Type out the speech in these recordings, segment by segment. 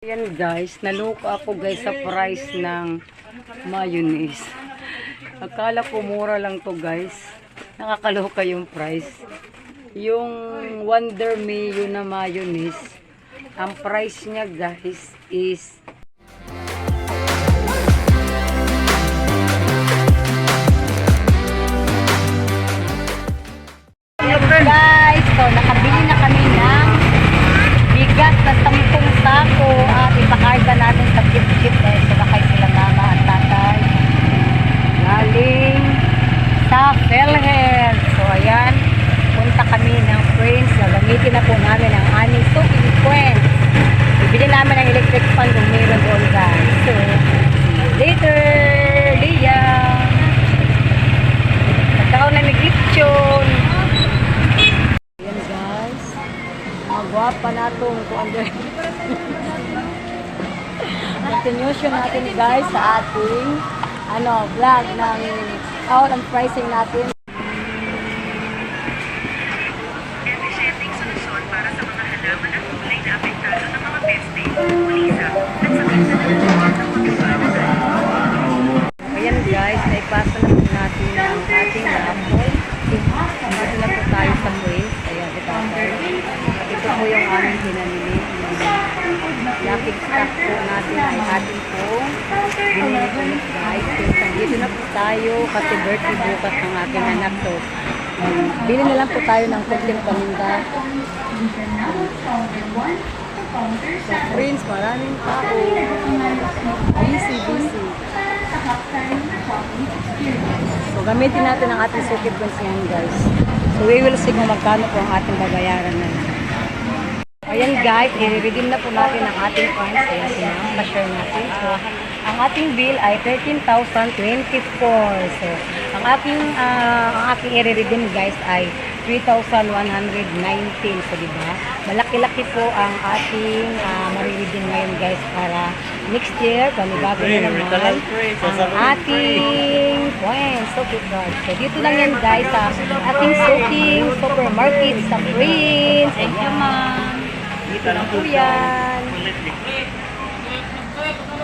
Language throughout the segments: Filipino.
Yan guys, naloka ako guys sa price ng mayonnaise. Akala ko mura lang to guys. Nakakaloka yung price. Yung Wonder Mayo na mayonnaise, ang price niya guys is guys, so nakabili na kami ng bigas na 10 sako at ipakarga natin sa chip-chip dahil sumakay sila mama at tatay galing sa PhilHealth. So ayan, punta kami ng Friends. Gagamitin na po namin ang aming suki Friends. Bibili namin ang electric fan kung mayroon doon guys. So see you later, Leah. Nagkaroon na mag-lipchon. Ayan guys, magwapa na itong continuation natin guys sa ating vlog ng out and pricing natin. Efficienting solusyon para sa mga halaman at gulay na apektado ng mga peste, ulisa, at sakit sa dalaman ng pagkakalaman. Ayan guys, naipasa na po natin ang ating apple. Dito na po tayo sa place. Ayan, ito po yung aming pinamili. Lapit stock po natin ay ating po binili guys. Dito na po tayo kasi birthday bukas ng aking anak. So, bili na lang po tayo ng kunting paninda. So, Friends, maraming tao. Busy. So, gamitin natin ang ating suki Friends ngayon guys. So, we will see kung magkano po ang ating babayaran na yun. Ayan guys, i-redeem na po natin ang ating points. Ayan sila, pa-share natin. So, ang ating bill ay 13,024. So, ang aking i-redeem guys ay 3,119. So, diba? Malaki-laki po ang ating mariredeem ngayon guys para next year, panibago na naman ang ating points. So, so, dito lang yan guys sa ating soaking supermarket sa Friends. Thank you ma'am. Dito lang po yan.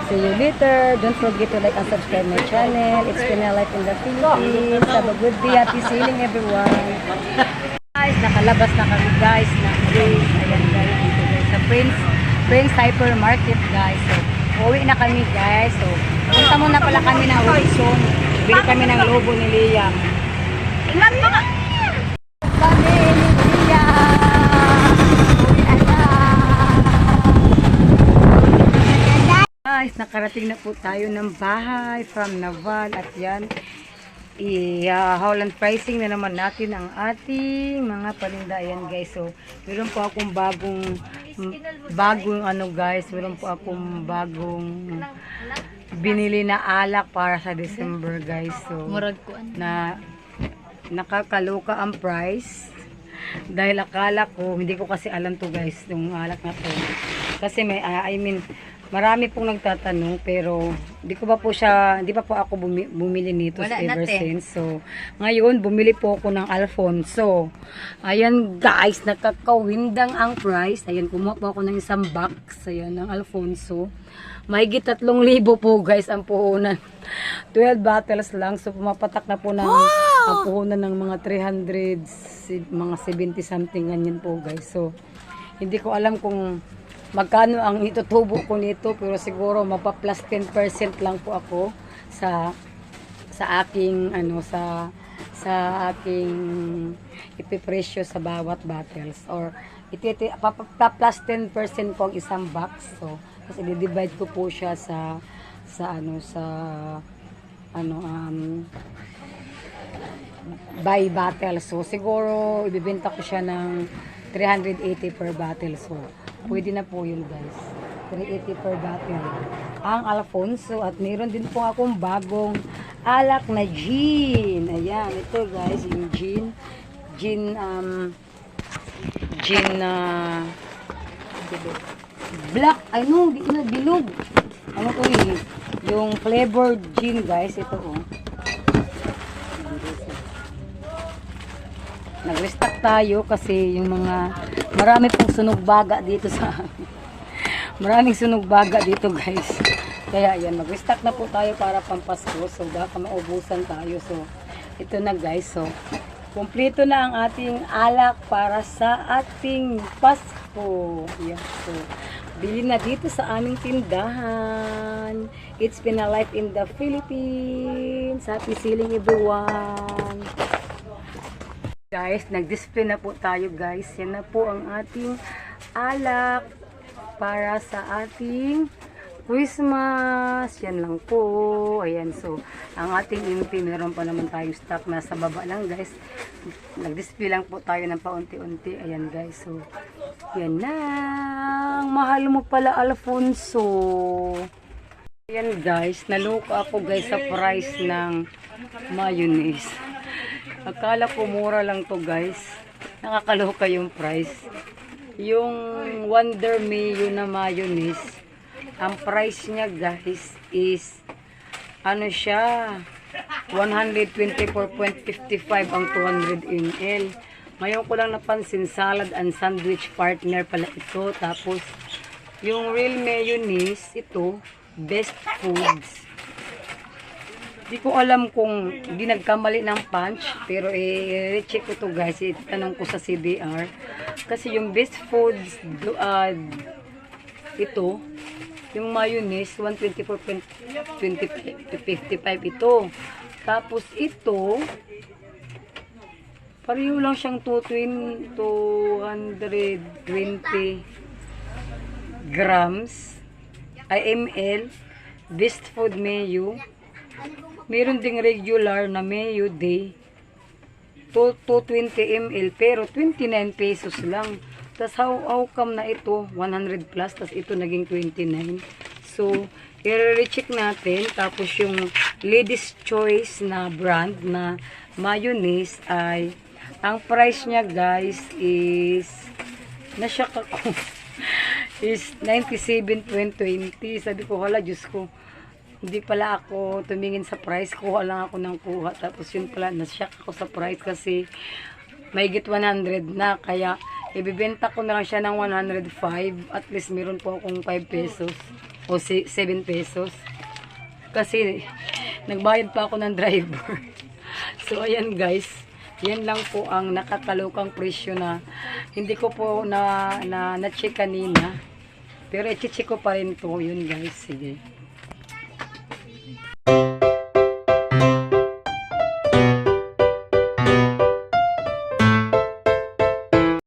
See you later. Don't forget to like and subscribe my channel. It's Pinay Life in the Philippines. Have a good day. Happy sailing everyone. Guys, nakalabas na kami guys ng Friends. Ayan guys, dito guys sa Friends Hypermarket guys. So, uwi na kami guys. So, punta muna pala kami ng Horizon. Bili kami ng lobo ni Liam. Ingat mo ka! Kami ni Liam! Guys, nakarating na po tayo ng bahay from Naval at yan i-Holland pricing na naman natin ang ating mga paninda. Ayan guys, so meron po akong bagong guys, meron po akong bagong binili na alak para sa December guys. So na nakakaloka ang price dahil akala ko, hindi ko kasi alam to guys, yung alak na to kasi may marami pong nagtatanong pero hindi pa po ako bumili nito ever since. So, ngayon bumili po ako ng Alfonso. Ayan guys, nakakawindang ang price. Ayan, kumuha po ako ng isang box. Ayan, ng Alfonso. Mahigit 3,000 po guys ang puhunan. 12 bottles lang. So, pumapatak na po ng ang puhunan ng mga 300, mga 70 something ganyan po guys. So, hindi ko alam kung magkano ang itutubo ko nito pero siguro mapa-plus 10% lang po ako sa aking sa aking ipipresyo sa bawat bottles or pa-plus 10% po ang isang box. So kasi i-divide ko po siya by bottle. So siguro ibebenta ko siya ng 380 per bottle. So pwede na po yun guys. 380 per bottle. Ang Alfonso. At mayroon din po akong bagong alak na gin. Ayan. Ito guys. Yung gin. Gin black. Ano? Bilog. Ano to yun? Yung flavored gin guys. Ito oh. Nag-restock tayo kasi yung mga marami pong sunog baga dito sa Maraming sunog baga dito guys. Kaya yan, mag-restock na po tayo para pampasko. So baka maubusan tayo. So ito na guys. So kumpleto na ang ating alak para sa ating Pasko. Yan. So bili na dito sa aming tindahan. It's been a life in the Philippines. Happy selling everyone. Guys, nag-display na po tayo guys. Yan na po ang ating alak para sa ating Christmas. Yan lang po. Ayan, so ang ating MP, meron pa naman tayo stock. Nasa baba lang guys. Nag-display lang po tayo ng paunti-unti. Ayan guys, so yan na. Mahal mo pala, Alfonso. Ayan guys, naluka ako guys sa price ng mayonnaise. Akala ko mura lang to guys. Nakakaloka yung price. Yung Wonder Mayo na mayonnaise, ang price niya guys is ano siya, 124.55 ang 200 ml. Ngayon ko lang napansin, salad and sandwich partner pala ito. Tapos yung real mayonnaise, ito Best Foods. Di ko alam kung di nagkamali ng punch, pero i-check ko to guys, itanong ko sa CBR. Kasi yung Best Foods, ito, yung mayonnaise, 124.55 ito. Tapos ito, pareho lang siyang 220 grams, ml, Best Food Mayo. Meron ding regular na Mayo Day, 220 ml, pero 29 pesos lang. Tapos how come na ito, 100 plus, tapos ito naging 29. So, i-recheck natin. Tapos yung Ladies Choice na brand na mayonnaise ay, ang price niya guys is, nashock ako, is 97.20. Sabi ko, hala, Diyos ko, hindi pala ako tumingin sa price. Kuha lang ako ng kuha. Tapos yun pala, nashock ako sa price kasi may git 100 na. Kaya ibibenta ko na lang siya ng 105. At least meron po akong 5 pesos o 7 pesos. Kasi nagbayad pa ako ng driver. So ayan guys, yan lang po ang nakakalukang presyo na hindi ko po na-check kanina. Pero i-check ko pa rin to. Yun guys, sige.